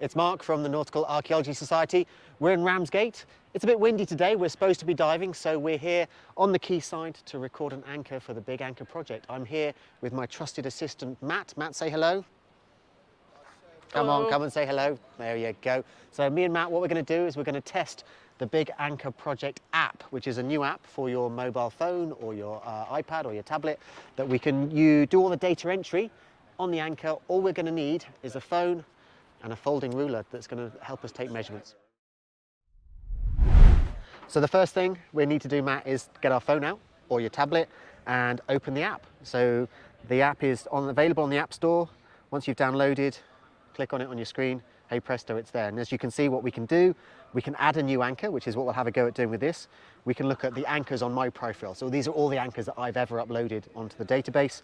It's Mark from the Nautical Archaeology Society. We're in Ramsgate. It's a bit windy today. We're supposed to be diving, so we're here on the quayside to record an anchor for the Big Anchor project. I'm here with my trusted assistant, Matt. Matt, say hello. Come on, come and say hello. There you go. So me and Matt, what we're going to do is we're going to test the Big Anchor Project app, which is a new app for your mobile phone or your iPad or your tablet that you do all the data entry on the anchor. All we're going to need is a phone and a folding ruler that's going to help us take measurements. So the first thing we need to do, Matt, is get our phone out or your tablet and open the app. So the app is available on the App Store. Once you've downloaded, click on it on your screen. Hey presto, it's there. And as you can see, what we can do, we can add a new anchor, which is what we'll have a go at doing with this. We can look at the anchors on my profile. So these are all the anchors that I've ever uploaded onto the database.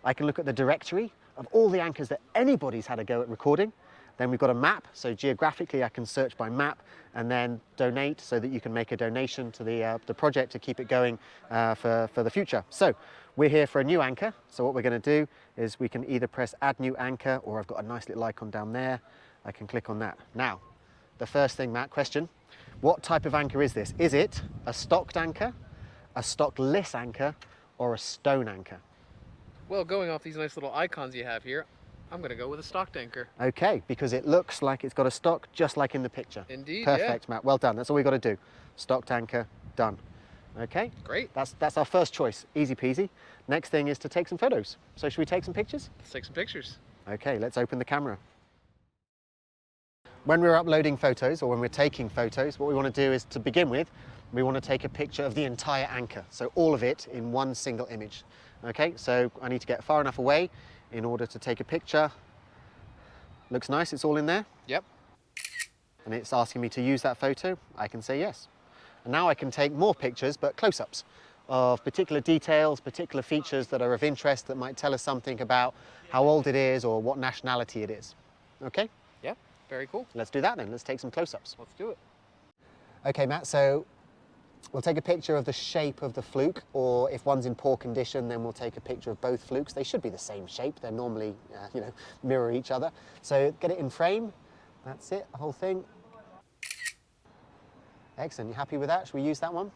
I can look at the directory of all the anchors that anybody's had a go at recording. Then we've got a map, so geographically I can search by map and then donate so that you can make a donation to the project to keep it going for the future. So we're here for a new anchor. So what we're going to do is we can either press add new anchor, or I've got a nice little icon down there. I can click on that. Now, the first thing, Matt, question, what type of anchor is this? Is it a stocked anchor, a stockless anchor, or a stone anchor? Well, going off these nice little icons you have here, I'm going to go with a stocked anchor. Okay, because it looks like it's got a stock just like in the picture. Indeed, perfect, yeah. Matt. Well done. That's all we've got to do. Stocked anchor, done. Okay. Great. That's our first choice. Easy peasy. Next thing is to take some photos. So should we take some pictures? Let's take some pictures. Okay, let's open the camera. When we're uploading photos or when we're taking photos, what we want to do is, to begin with, we want to take a picture of the entire anchor. So all of it in one single image. Okay, so I need to get far enough away in order to take a picture. Looks nice, it's all in there. Yep. And it's asking me to use that photo. I can say yes. And now I can take more pictures, but close-ups of particular details, particular features that are of interest that might tell us something about how old it is or what nationality it is. Okay? Yeah, very cool. Let's do that then. Let's take some close-ups. Let's do it. Okay, Matt, so we'll take a picture of the shape of the fluke, or if one's in poor condition, then we'll take a picture of both flukes. They should be the same shape. They're normally, mirror each other. So get it in frame. That's it, the whole thing. Excellent. You happy with that? Should we use that one?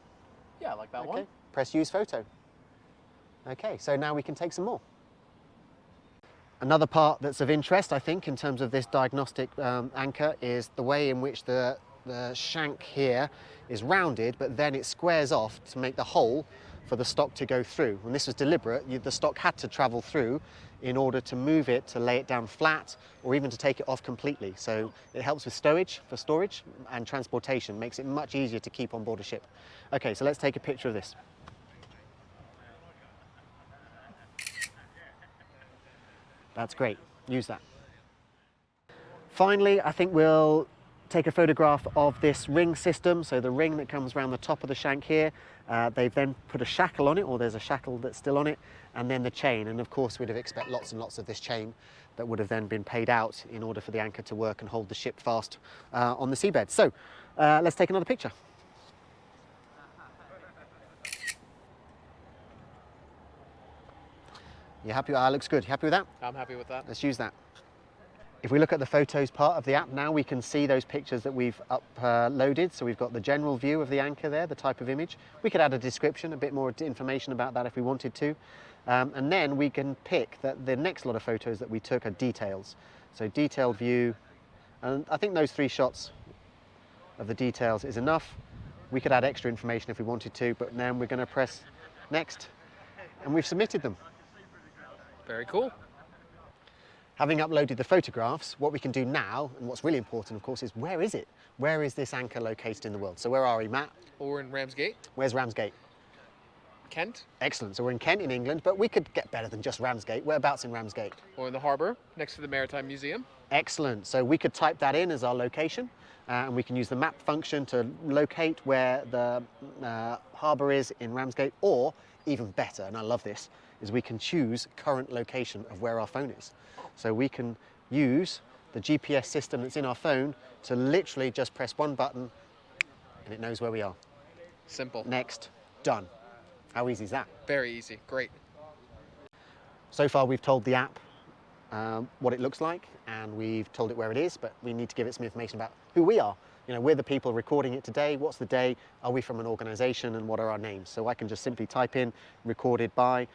Yeah, I like that one. Press use photo. Okay, so now we can take some more. Another part that's of interest, I think, in terms of this diagnostic anchor is the way in which the shank here is rounded, but then it squares off to make the hole for the stock to go through. And this was deliberate. The stock had to travel through in order to move it, to lay it down flat, or even to take it off completely. So it helps with stowage, for storage, and transportation, makes it much easier to keep on board a ship. Okay, so let's take a picture of this. That's great, use that. Finally, I think we'll take a photograph of this ring system, so the ring that comes around the top of the shank here. They've then put a shackle on it, or there's a shackle that's still on it, and then the chain. And of course we'd have expect lots and lots of this chain that would have then been paid out in order for the anchor to work and hold the ship fast on the seabed. So let's take another picture. You happy? Looks good. You happy with that? I'm happy with that. Let's use that. If we look at the photos part of the app now, we can see those pictures that we've uploaded. So we've got the general view of the anchor there, the type of image. We could add a description, a bit more information about that if we wanted to. And then we can pick that the next lot of photos that we took are details. So detailed view, and I think those 3 shots of the details is enough. We could add extra information if we wanted to, but then we're going to press next, and we've submitted them. Very cool. Having uploaded the photographs, what we can do now, and what's really important, of course, is where is it? Where is this anchor located in the world? So where are we, Matt? Well, we're in Ramsgate. Where's Ramsgate? Kent. Excellent. So we're in Kent, in England, but we could get better than just Ramsgate. Whereabouts in Ramsgate? We're in the harbour, next to the Maritime Museum. Excellent. So we could type that in as our location, and we can use the map function to locate where the harbour is in Ramsgate, or even better, and I love this, is we can choose current location of where our phone is. So we can use the GPS system that's in our phone to literally just press one button and it knows where we are. Simple. Next, done. How easy is that? Very easy, great. So far we've told the app what it looks like, and we've told it where it is, but we need to give it some information about who we are. You know, we're the people recording it today. What's the day? Are we from an organization, and what are our names? So I can just simply type in recorded by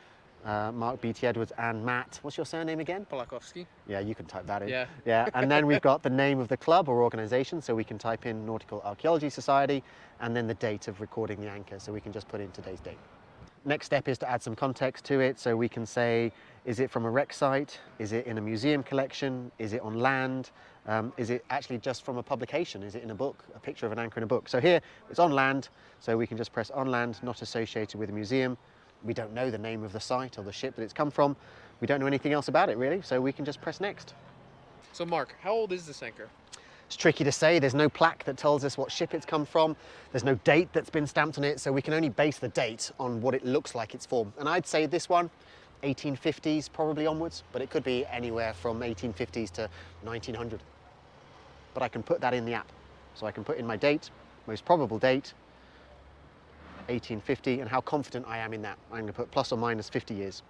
Mark B.T. Edwards and Matt. What's your surname again? Polakowski. Yeah, you can type that in. Yeah. Yeah, and then we've got the name of the club or organization, so we can type in Nautical Archaeology Society, and then the date of recording the anchor, so we can just put in today's date. Next step is to add some context to it, so we can say, is it from a wreck site? Is it in a museum collection? Is it on land? Is it actually just from a publication? Is it in a book, a picture of an anchor in a book? So here, it's on land, so we can just press on land, not associated with a museum. We don't know the name of the site or the ship that it's come from. We don't know anything else about it, really, so we can just press next. So Mark, how old is this anchor? It's tricky to say. There's no plaque that tells us what ship it's come from. There's no date that's been stamped on it, so we can only base the date on what it looks like it's formed. And I'd say this one, 1850s probably onwards, but it could be anywhere from 1850s to 1900. But I can put that in the app. So I can put in my date, most probable date, 1850, and how confident I am in that. I'm going to put plus or minus 50 years.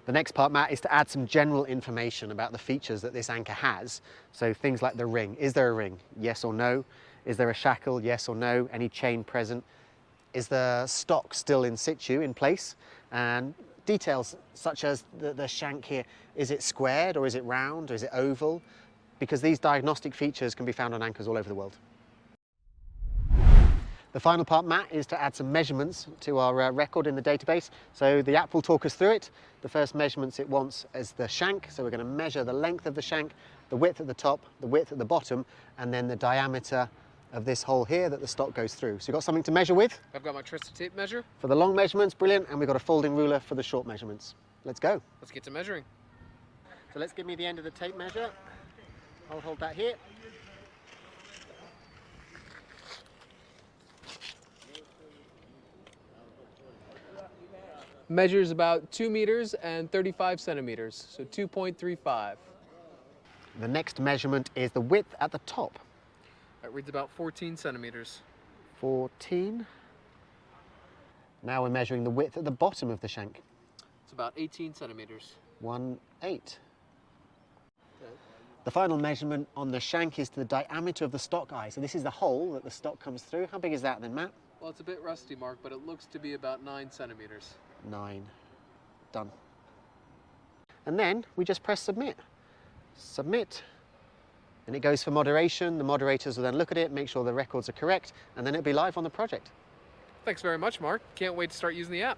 The next part, Matt, is to add some general information about the features that this anchor has. So things like the ring. Is there a ring? Yes or no? Is there a shackle? Yes or no? Any chain present? Is the stock still in situ, in place? And details such as the shank here. Is it squared or is it round or is it oval? Because these diagnostic features can be found on anchors all over the world. The final part, Matt, is to add some measurements to our record in the database. So the app will talk us through it. The first measurements it wants is the shank. So we're going to measure the length of the shank, the width at the top, the width at the bottom, and then the diameter of this hole here that the stock goes through. So you've got something to measure with? I've got my trusted tape measure. For the long measurements, brilliant. And we've got a folding ruler for the short measurements. Let's go. Let's get to measuring. So let's give me the end of the tape measure. I'll hold that here. Measures about 2 meters and 35 centimeters, so 2.35. The next measurement is the width at the top. That reads about 14 centimeters. 14. Now we're measuring the width at the bottom of the shank. It's about 18 centimeters. 1/8. The final measurement on the shank is to the diameter of the stock eye. So this is the hole that the stock comes through. How big is that then, Matt? Well, it's a bit rusty, Mark, but it looks to be about 9 centimeters. 9. Done. And then we just press submit. Submit. And it goes for moderation. The moderators will then look at it, make sure the records are correct, and then it'll be live on the project. Thanks very much, Mark. Can't wait to start using the app.